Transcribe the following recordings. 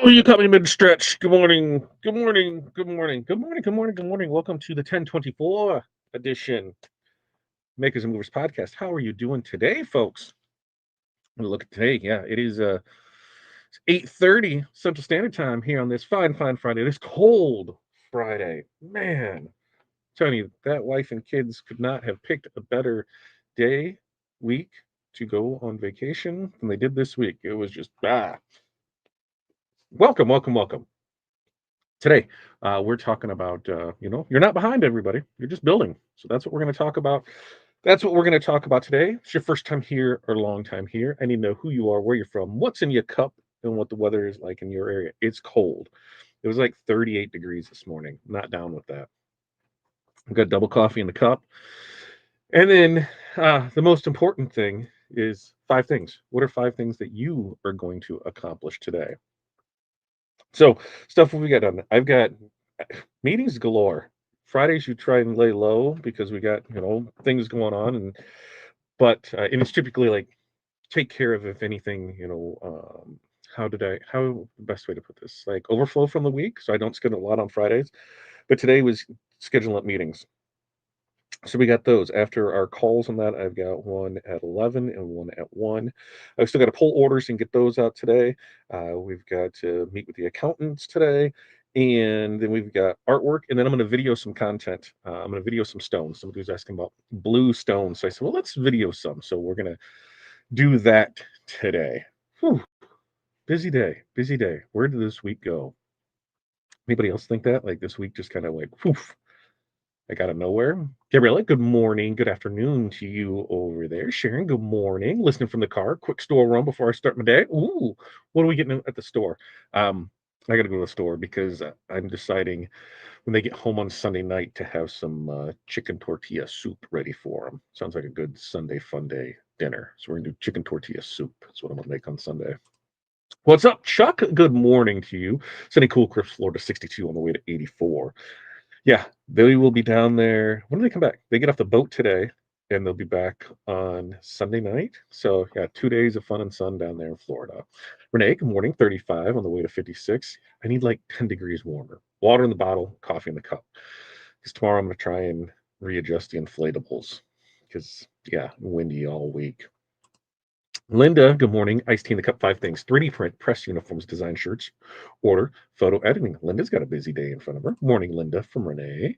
You caught me mid stretch. Good morning. Good morning. Good morning. Good morning. Good morning. Good morning. Welcome to the 1024 edition Makers and Movers podcast. How are you doing today, folks? Look at today. Yeah, it is 8:30 Central Standard Time here on this fine Friday. This cold Friday. Man, telling you that wife and kids could not have picked a better day, week to go on vacation than they did this week. It was just welcome. Today, we're talking about, you're not behind everybody. You're just building. So that's what we're going to talk about. That's what we're going to talk about today. It's your first time here or long time here. I need to know who you are, where you're from, what's in your cup, and what the weather is like in your area. It's cold. It was like 38 degrees this morning. Not down with that. I've got double coffee in the cup. And then the most important thing is 5 things. What are 5 things that you are going to accomplish today? So, stuff what we got done. I've got meetings galore. Fridays you try and lay low because we got things going on, and it's typically like take care of if anything. How the best way to put this, like overflow from the week, so I don't schedule a lot on Fridays. But today was scheduling up meetings, so we got those after our calls on that. I've got one at 11 and one at 1. I've still got to pull orders and get those out today. We've got to meet with the accountants today. And then we've got artwork. And then I'm going to video some content. I'm going to video some stones. Somebody was asking about blue stones. So I said, well, let's video some. So we're going to do that today. Whew. Busy day. Busy day. Where did this week go? Anybody else think that? Like this week just kind of like, poof, like out of nowhere. Gabriella, good morning. Good afternoon to you over there. Sharon, good morning. Listening from the car. Quick store run before I start my day. Ooh, what are we getting at the store? I got to go to the store because I'm deciding when they get home on Sunday night to have some chicken tortilla soup ready for them. Sounds like a good Sunday fun day dinner. So we're going to do chicken tortilla soup. That's what I'm going to make on Sunday. What's up, Chuck? Good morning to you. Sunny Cool Cliffs, Florida, 62 on the way to 84. Yeah, they will be down there. When do they come back? They get off the boat today, and they'll be back on Sunday night. So, yeah, 2 days of fun and sun down there in Florida. Renee, good morning. 35 on the way to 56. I need like 10 degrees warmer. Water in the bottle, coffee in the cup. Because tomorrow I'm going to try and readjust the inflatables. Because, yeah, windy all week. Linda, good morning. Iced tea in the cup, 5 things. 3D print, press uniforms, design shirts, order, photo editing. Linda's got a busy day in front of her. Morning, Linda from Renee.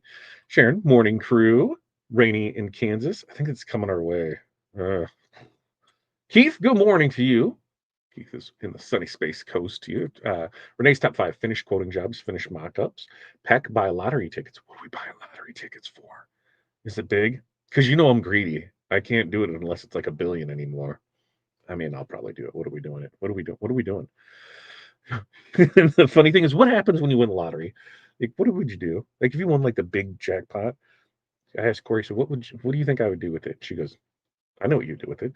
Sharon, morning crew. Rainy in Kansas. I think it's coming our way. Uh, Keith, good morning to you. Keith is in the sunny space coast to you. Renee's top 5, finish quoting jobs, finish mock-ups. Peck, buy lottery tickets. What do we buy lottery tickets for? Is it big? Because I'm greedy. I can't do it unless it's like a billion anymore. I mean, I'll probably do it. What are we doing? What are we doing? What are we doing? The funny thing is, what happens when you win the lottery? Like, what would you do? Like, if you won like the big jackpot, I asked Corey, so what do you think I would do with it? She goes, I know what you'd do with it.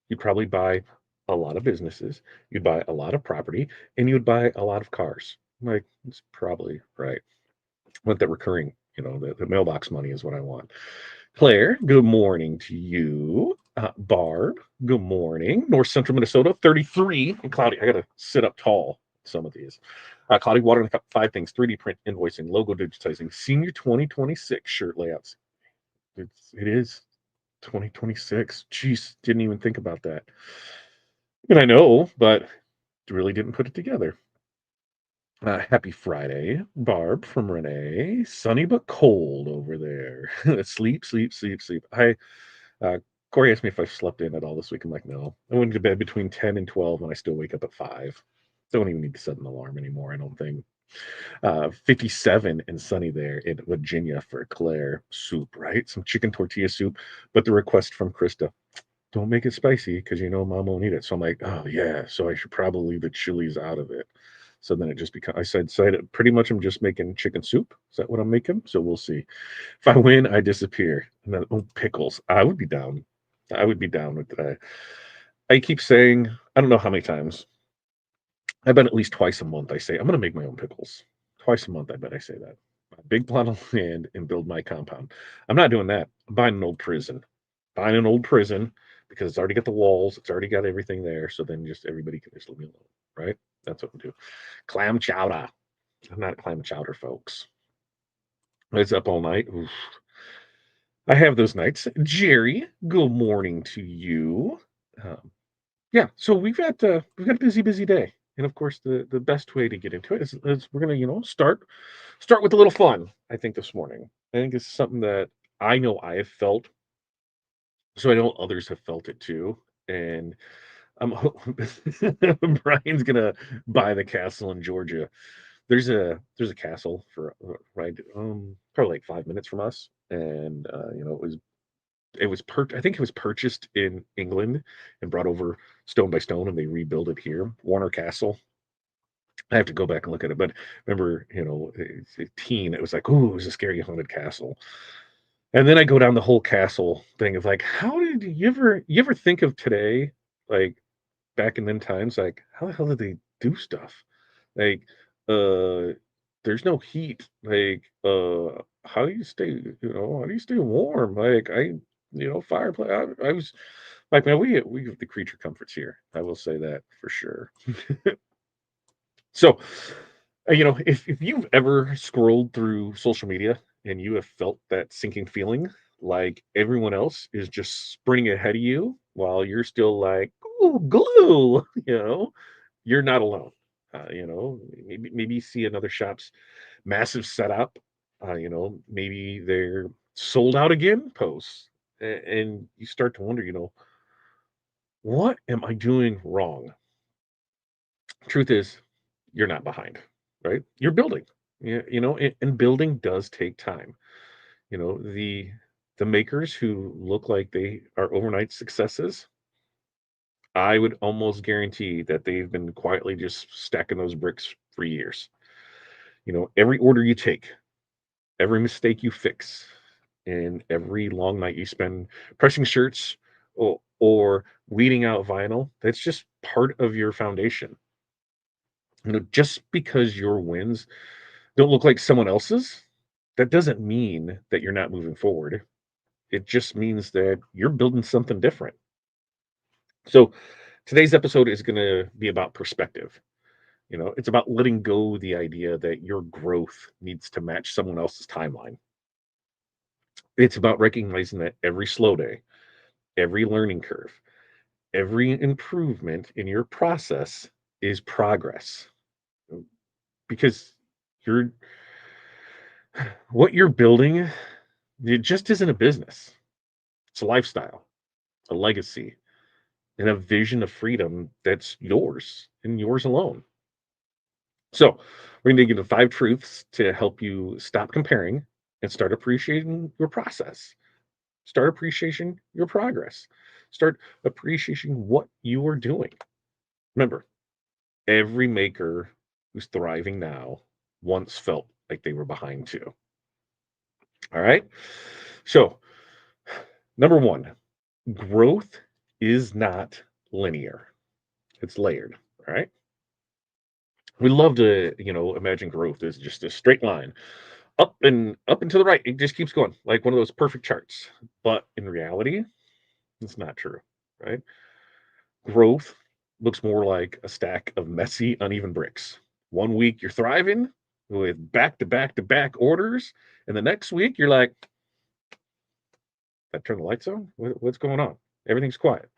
You'd probably buy a lot of businesses, you'd buy a lot of property, and you'd buy a lot of cars. I'm like, it's probably right. I want that recurring, the mailbox money is what I want. Claire, good morning to you. Barb, good morning. North Central Minnesota, 33 and cloudy. I got to sit up tall some of these. Cloudy water in the cup, 5 things. 3D print, invoicing, logo digitizing, senior 2026 shirt layouts. It is 2026. Jeez, didn't even think about that. And I know, but really didn't put it together. Happy Friday, Barb from Renee. Sunny but cold over there. Sleep. I Corey asked me if I slept in at all this week. I'm like, no. I went to bed between 10 and 12, and I still wake up at 5. Don't even need to set an alarm anymore, I don't think. 57 and sunny there in Virginia for Claire. Soup, right? Some chicken tortilla soup. But the request from Krista, don't make it spicy because mom won't eat it. So I'm like, oh yeah, so I should probably leave the chilies out of it. So then it just becomes, I said pretty much I'm just making chicken soup. Is that what I'm making? So we'll see. If I win, I disappear. And then, pickles. I would be down. I would be down with that. I keep saying, I don't know how many times. I bet at least twice a month I say, I'm going to make my own pickles. Twice a month, I bet I say that. A big plot of land and build my compound. I'm not doing that. I'm buying an old prison. Buying an old prison because it's already got the walls. It's already got everything there. So then just everybody can just leave me alone, right? That's what we do. Clam chowder. I'm not clam chowder, folks. It's up all night. Oof. I have those nights. Jerry, good morning to you. Um, yeah, so we've got a busy, busy day, and of course, the best way to get into it is we're gonna start with a little fun. I think this morning. I think it's something that I know I have felt, so I know others have felt it too, and I'm Brian's gonna buy the castle in Georgia. There's a castle for right probably like 5 minutes from us, and I think it was purchased in England and brought over stone by stone, and they rebuilt it here. Warner Castle. I have to go back and look at it, but remember, as a teen, it was like, "Ooh, it was a scary haunted castle." And then I go down the whole castle thing of like, how did you ever think of today, like back in them times, like how the hell did they do stuff? Like, uh, there's no heat. Like, how do you stay warm? Like, fireplace. I was like, man, we have the creature comforts here. I will say that for sure. So, if you've ever scrolled through social media and you have felt that sinking feeling, like everyone else is just sprinting ahead of you while you're still like, ooh, glue, you're not alone. Maybe you see another shop's massive setup. Maybe they're sold out again posts, and you start to wonder, what am I doing wrong? Truth is, you're not behind, right? You're building. Yeah, and building does take time. The makers who look like they are overnight successes, I would almost guarantee that they've been quietly just stacking those bricks for years. Every order you take, every mistake you fix, and every long night you spend pressing shirts or weeding out vinyl, that's just part of your foundation. Just because your wins don't look like someone else's, that doesn't mean that you're not moving forward. It just means that you're building something different. So today's episode is going to be about perspective. It's about letting go the idea that your growth needs to match someone else's timeline. It's about recognizing that every slow day, every learning curve, every improvement in your process is progress, because you're what you're building, it just isn't a business. It's a lifestyle, a legacy, and a vision of freedom that's yours and yours alone. So, we're going to dig into 5 truths to help you stop comparing and start appreciating your process. Start appreciating your progress. Start appreciating what you are doing. Remember, every maker who's thriving now once felt like they were behind too. All right. So, number one, growth is not linear, it's layered. All right. We love to, imagine growth as just a straight line up and to the right. It just keeps going like one of those perfect charts. But in reality, it's not true, right? Growth looks more like a stack of messy, uneven bricks. One week you're thriving with back to back to back orders, and the next week you're like, "I turn the lights on. What's going on? Everything's quiet."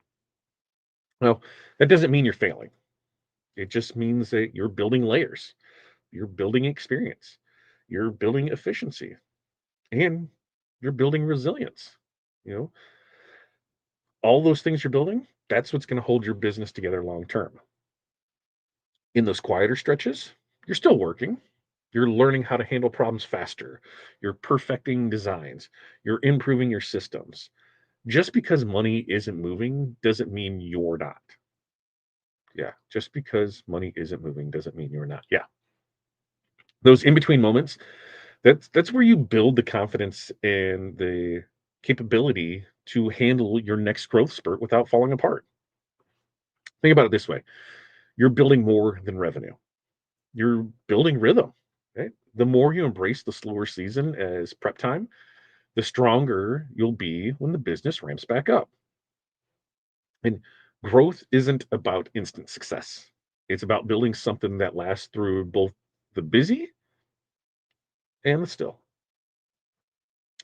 Well, that doesn't mean you're failing. It just means that you're building layers, you're building experience, you're building efficiency, and you're building resilience. You know, all those things you're building, that's what's going to hold your business together long term. In those quieter stretches, you're still working. You're learning how to handle problems faster. You're perfecting designs. You're improving your systems. Just because money isn't moving doesn't mean you're not. Yeah. Just because money isn't moving doesn't mean you're not. Yeah. Those in between moments, that's where you build the confidence and the capability to handle your next growth spurt without falling apart. Think about it this way: you're building more than revenue, you're building rhythm. Right? The more you embrace the slower season as prep time, the stronger you'll be when the business ramps back up. And growth isn't about instant success. It's about building something that lasts through both the busy and the still.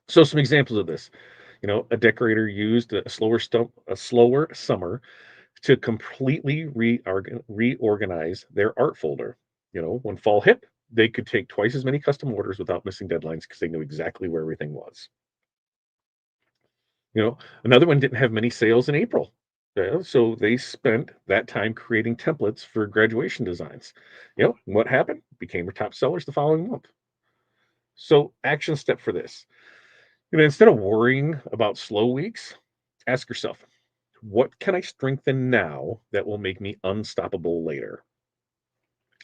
So some examples of this, a decorator used a slower summer to completely reorganize their art folder. When fall hit, they could take twice as many custom orders without missing deadlines because they knew exactly where everything was. Another one didn't have many sales in April. Yeah, so they spent that time creating templates for graduation designs. What happened? Became their top sellers the following month. So, action step for this. Instead of worrying about slow weeks, ask yourself, what can I strengthen now that will make me unstoppable later?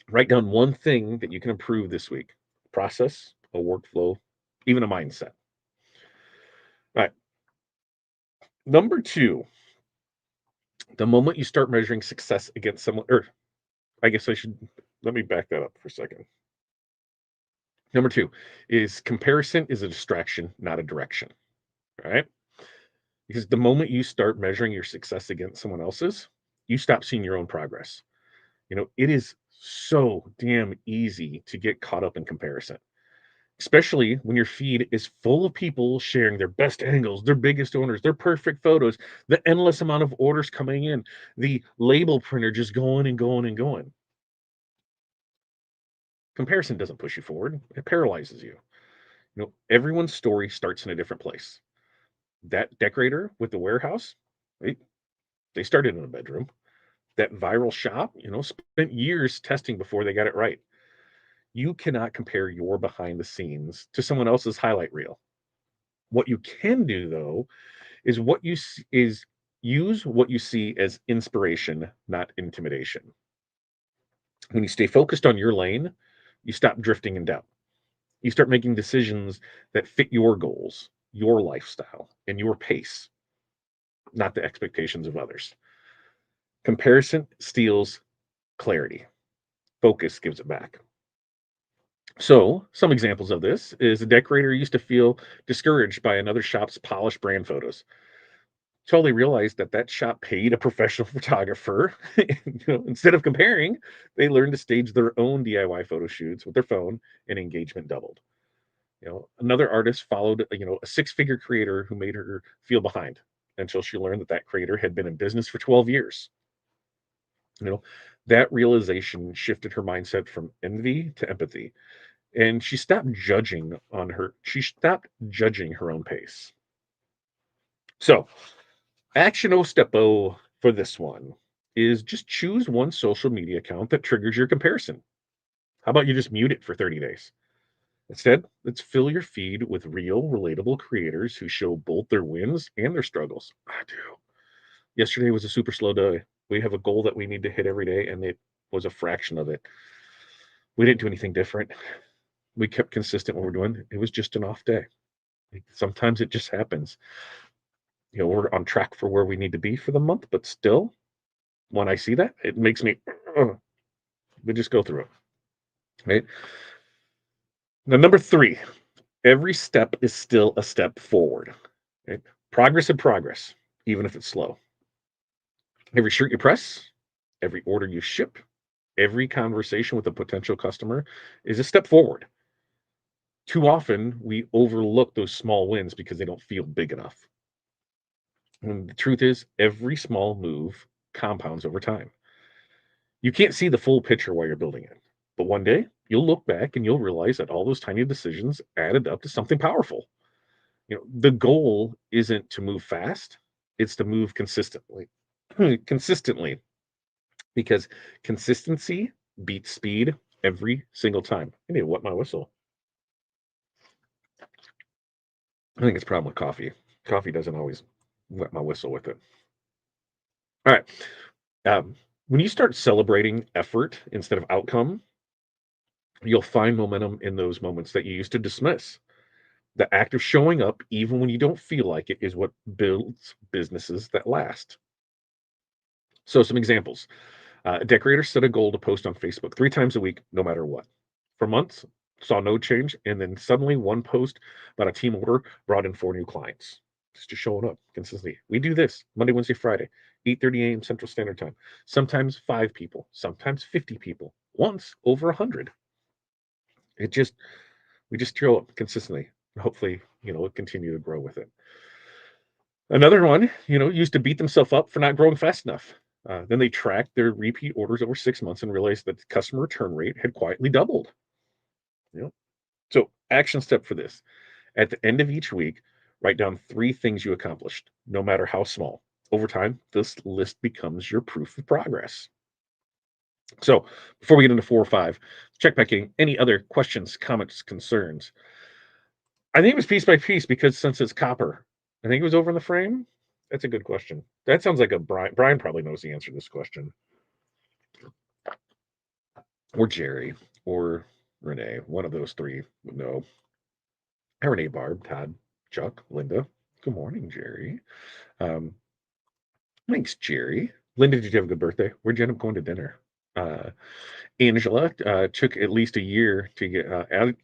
Write down one thing that you can improve this week. Process, a workflow, even a mindset. All right. Number two, the moment you start measuring success against someone, or I guess I should let me back that up for a second. Number two is comparison is a distraction, not a direction. All right. Because the moment you start measuring your success against someone else's, you stop seeing your own progress. It is so damn easy to get caught up in comparison, especially when your feed is full of people sharing their best angles, their biggest orders, their perfect photos, the endless amount of orders coming in, the label printer just going and going and going. Comparison doesn't push you forward, it paralyzes you. Everyone's story starts in a different place. That decorator with the warehouse, they, they started in a bedroom. That viral shop, spent years testing before they got it right. You cannot compare your behind the scenes to someone else's highlight reel. What you can do though is use what you see as inspiration, not intimidation. When you stay focused on your lane, you stop drifting in doubt. You start making decisions that fit your goals, your lifestyle, and your pace, not the expectations of others. Comparison steals clarity. Focus gives it back. So, some examples of this is a decorator used to feel discouraged by another shop's polished brand photos. Till they realized that that shop paid a professional photographer. Instead of comparing, they learned to stage their own DIY photo shoots with their phone, and engagement doubled. Another artist followed, a six-figure creator who made her feel behind until she learned that that creator had been in business for 12 years. You know, that realization shifted her mindset from envy to empathy, and she stopped judging her own pace. So, action o step o for this one is just choose one social media account that triggers your comparison. How about you just mute it for 30 days? Instead, let's fill your feed with real, relatable creators who show both their wins and their struggles. I do. Yesterday was a super slow day. We have a goal that we need to hit every day, and it was a fraction of it. We didn't do anything different. We kept consistent what we're doing. It was just an off day. Like, sometimes it just happens. We're on track for where we need to be for the month, but still, when I see that, it makes me, we just go through it. Right. Now, number three, every step is still a step forward. Right? Progress and progress, even if it's slow. Every shirt you press, every order you ship, every conversation with a potential customer is a step forward. Too often, we overlook those small wins because they don't feel big enough. And the truth is, every small move compounds over time. You can't see the full picture while you're building it. But one day, you'll look back and you'll realize that all those tiny decisions added up to something powerful. The goal isn't to move fast, it's to move consistently. Consistently, because consistency beats speed every single time. I need to wet my whistle. I think it's a problem with coffee. Coffee doesn't always wet my whistle with it. All right. When you start celebrating effort instead of outcome, you'll find momentum in those moments that you used to dismiss. The act of showing up, even when you don't feel like it, is what builds businesses that last. So, some examples. A decorator set a goal to post on Facebook 3 times a week, no matter what. For months, saw no change, and then suddenly one post about a team order brought in 4 new clients. Just showing up consistently. We do this Monday, Wednesday, Friday. 8:30 a.m. Central Standard Time. Sometimes 5 people, sometimes 50 people, once over 100. It just we just show up consistently. Hopefully, we'll continue to grow with it. Another one, used to beat themselves up for not growing fast enough. Then they tracked their repeat orders over 6 months and realized that the customer return rate had quietly doubled. You know? So, action step for this: at the end of each week, write down 3 things you accomplished, no matter how small. Over time, this list becomes your proof of progress. So, before we get into 4 or 5, check back in. Any other questions, comments, concerns? I think it was piece by piece because since it's copper, I think it was over in the frame. That's a good question. That sounds like a Brian. Brian probably knows the answer to this question, or Jerry, or Renee. One of those 3 would know. Hi, Renee, Barb, Todd, Chuck, Linda. Good morning, Jerry. Um, Thanks, Jerry. Linda, did you have a good birthday? Where'd you end up going to dinner? Uh, Angela took at least a year to get.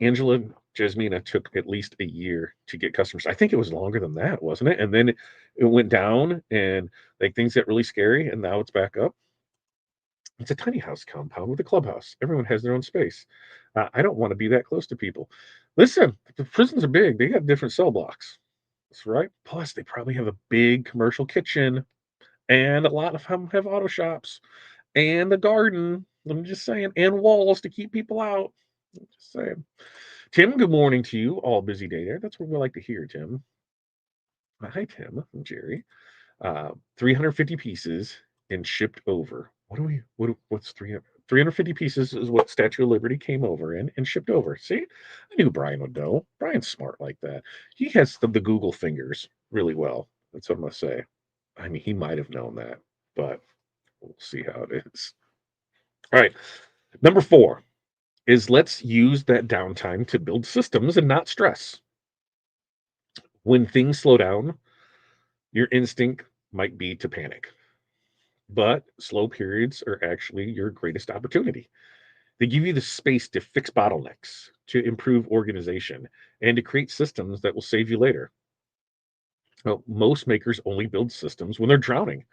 Angela Jasmina took at least a year to get customers. I think it was longer than that, wasn't it? And then it went down, and like things got really scary, and now it's back up. It's a tiny house compound with a clubhouse. Everyone has their own space. I don't want to be that close to people. Listen, the prisons are big. They got different cell blocks. That's right. Plus, they probably have a big commercial kitchen, and a lot of them have auto shops and a garden. I'm just saying, and walls to keep people out. I'm just saying. Tim, good morning to you. All busy day there. That's what we like to hear, Tim. Hi, Tim. I'm Jerry. 350 pieces and shipped over. What's 350 pieces is what Statue of Liberty came over in and shipped over. See, I knew Brian would know. Brian's smart like that. He has the Google fingers really well. That's what I'm gonna say. I mean, he might have known that, but we'll see how it is. All right. Number 4 is let's use that downtime to build systems and not stress. When things slow down, your instinct might be to panic, but slow periods are actually your greatest opportunity. They give you the space to fix bottlenecks, to improve organization, and to create systems that will save you later. Well, most makers only build systems when they're drowning,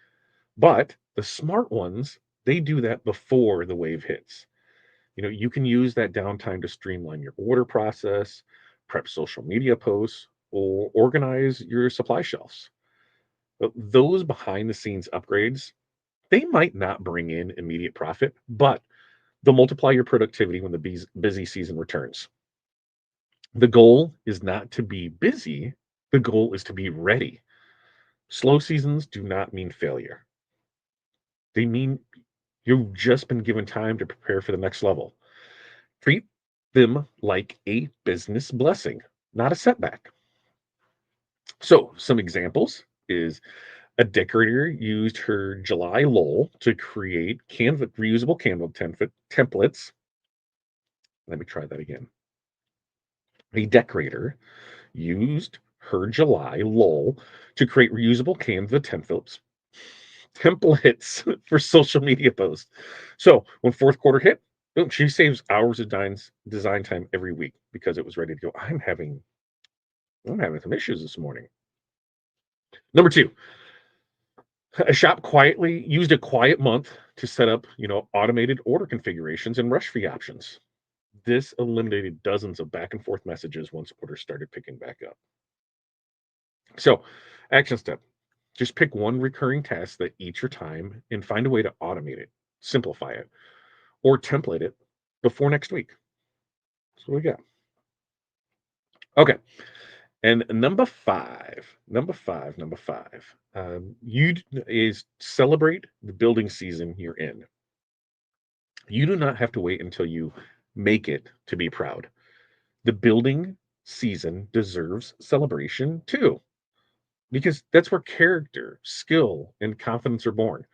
but the smart ones, they do that before the wave hits. You can use that downtime to streamline your order process, prep social media posts, or organize your supply shelves. But those behind the scenes upgrades, they might not bring in immediate profit, but they'll multiply your productivity when the busy season returns. The goal is not to be busy, the goal is to be ready. Slow seasons do not mean failure. They mean you've just been given time to prepare for the next level. Treat them like a business blessing, not a setback. So, some examples is a decorator used her July lull to create reusable Canva templates. Let me try that again. A decorator used her July lull to create reusable Canva templates for social media posts. So when fourth quarter hit, boom, she saves hours of design time every week because it was ready to go. I'm having some issues this morning. Number 2, a shop quietly used a quiet month to set up, automated order configurations and rush fee options. This eliminated dozens of back and forth messages once orders started picking back up. So, action step: just pick one recurring task that eats your time and find a way to automate it, simplify it, or template it before next week. So we got. Okay. And number five, is celebrate the building season you're in. You do not have to wait until you make it to be proud. The building season deserves celebration too, because that's where character, skill, and confidence are born.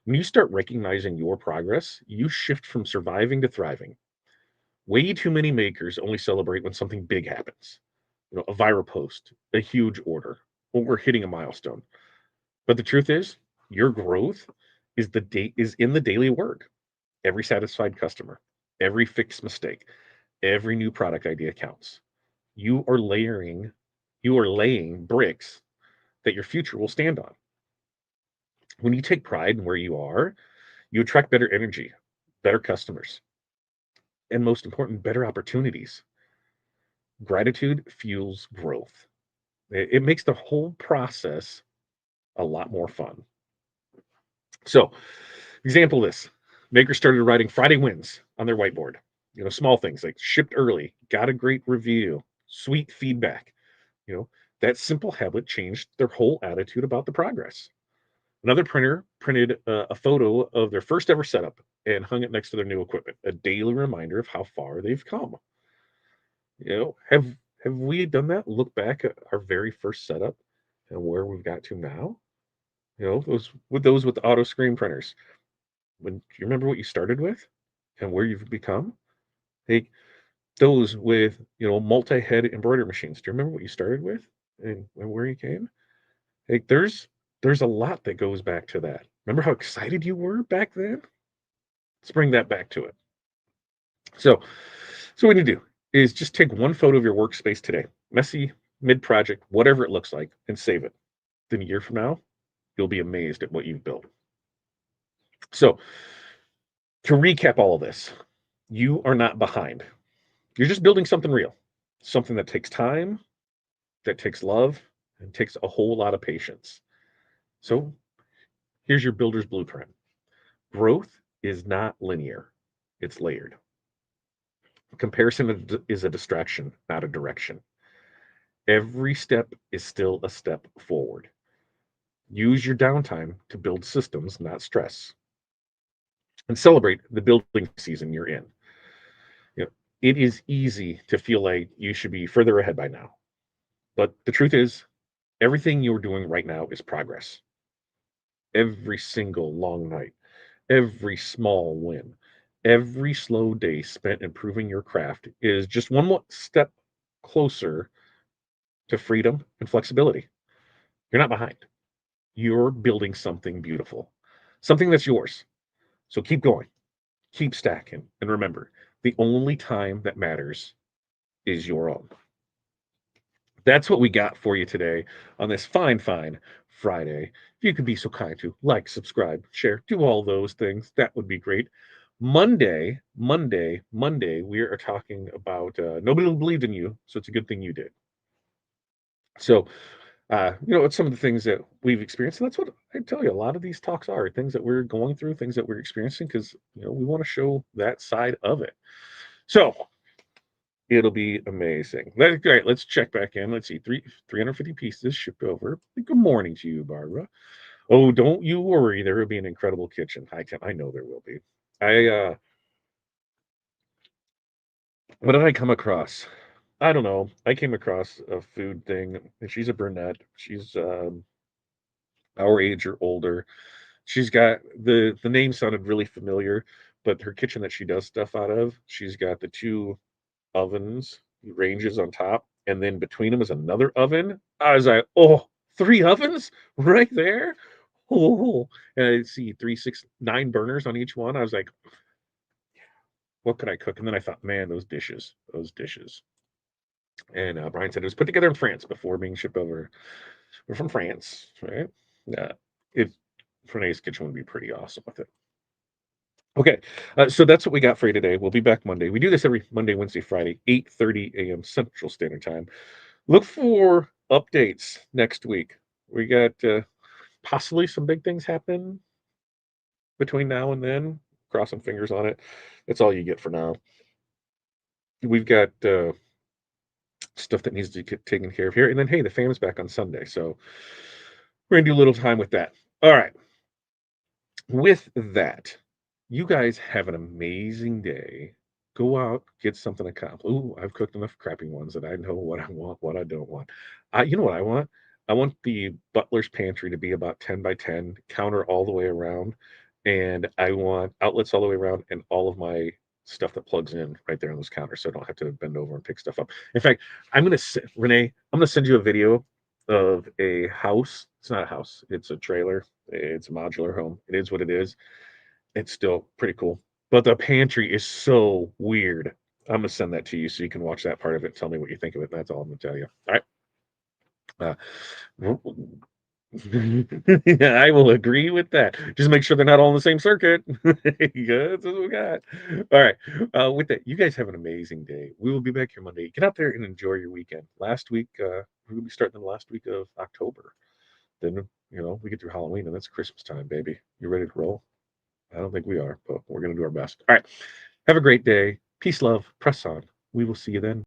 When you start recognizing your progress, you shift from surviving to thriving. Way too many makers only celebrate when something big happens. A viral post, a huge order, or we're hitting a milestone. But the truth is, your growth is in the daily work. Every satisfied customer, every fixed mistake, every new product idea counts. You are laying bricks that your future will stand on. When you take pride in where you are, you attract better energy, better customers, and most important, better opportunities. Gratitude fuels growth. It makes the whole process a lot more fun. So, example of this, makers started writing Friday wins on their whiteboard. Small things like shipped early, got a great review, sweet feedback. You know, that simple habit changed their whole attitude about the progress. Another printer printed a photo of their first ever setup and hung it next to their new equipment, a daily reminder of how far they've come. Have we done that? Look back at our very first setup and where we've got to now. Those with the auto screen printers. Do you remember what you started with and where you've become? Hey, those with multi-head embroidery machines. Do you remember what you started with and where you came? Hey, there's a lot that goes back to that. Remember how excited you were back then? Let's bring that back to it. So what you do is just take one photo of your workspace today, messy, mid-project, whatever it looks like, and save it. Then a year from now, you'll be amazed at what you've built. So to recap all of this, you are not behind. You're just building something real, something that takes time, that takes love, and takes a whole lot of patience. So here's your builder's blueprint. Growth is not linear, it's layered. Comparison is a distraction, not a direction. Every step is still a step forward. Use your downtime to build systems, not stress, and celebrate the building season you're in. You know, it is easy to feel like you should be further ahead by now, but the truth is, everything you're doing right now is progress. Every single long night, every small win, every slow day spent improving your craft is just one more step closer to freedom and flexibility. You're not behind. You're building something beautiful, something that's yours. So keep going, keep stacking, and remember, the only time that matters is your own. That's what we got for you today on this fine, fine Friday. If you could be so kind to like, subscribe, share, do all those things, that would be great. Monday, we are talking about nobody believed in you, so it's a good thing you did. So, it's some of the things that we've experienced, and that's what I tell you. A lot of these talks are things that we're going through, things that we're experiencing, because we want to show that side of it. So it'll be amazing. That's great. Let's check back in. Let's see, 350 pieces shipped over. Good morning to you, Barbara. Oh, don't you worry. There will be an incredible kitchen. Hi, Tim. I know there will be. I What did I come across? I don't know. I came across a food thing, and she's a brunette. She's our age or older. She's got the name sounded really familiar, but her kitchen that she does stuff out of, she's got the two ovens, ranges on top, and then between them is another oven. I was like, oh, three ovens right there. Oh, and I see three, six, nine burners on each one. I was like, what could I cook? And then I thought, man, those dishes. And Brian said it was put together in France before being shipped over. We're from France, right? Yeah, it Renee's kitchen would be pretty awesome with it. Okay, so that's what we got for you today. We'll be back Monday. We do this every Monday, Wednesday, Friday, 8:30 a.m. Central Standard Time. Look for updates next week. We got possibly some big things happening between now and then. Crossing fingers on it. That's all you get for now. We've got stuff that needs to get taken care of here. And then, hey, the fam's back on Sunday. So we're going to do a little time with that. All right. With that, you guys have an amazing day. Go out, get something accomplished. Ooh, I've cooked enough crappy ones that I know what I want, what I don't want. You know what I want? I want the butler's pantry to be about 10 by 10, counter all the way around. And I want outlets all the way around and all of my stuff that plugs in right there on those counters so I don't have to bend over and pick stuff up. In fact, Renee, I'm going to send you a video of a house. It's not a house, it's a trailer. It's a modular home. It is what it is. It's still pretty cool. But the pantry is so weird. I'm gonna send that to you so you can watch that part of it. Tell me what you think of it. That's all I'm gonna tell you. All right. Uh, Yeah, I will agree with that. Just make sure they're not all in the same circuit. Good, that's what we got. All right. With that, you guys have an amazing day. We will be back here Monday. Get out there and enjoy your weekend. Last week, we're gonna be starting the last week of October. Then, we get through Halloween and that's Christmas time, baby. You ready to roll? I don't think we are, but we're gonna do our best. All right. Have a great day. Peace, love, press on. We will see you then.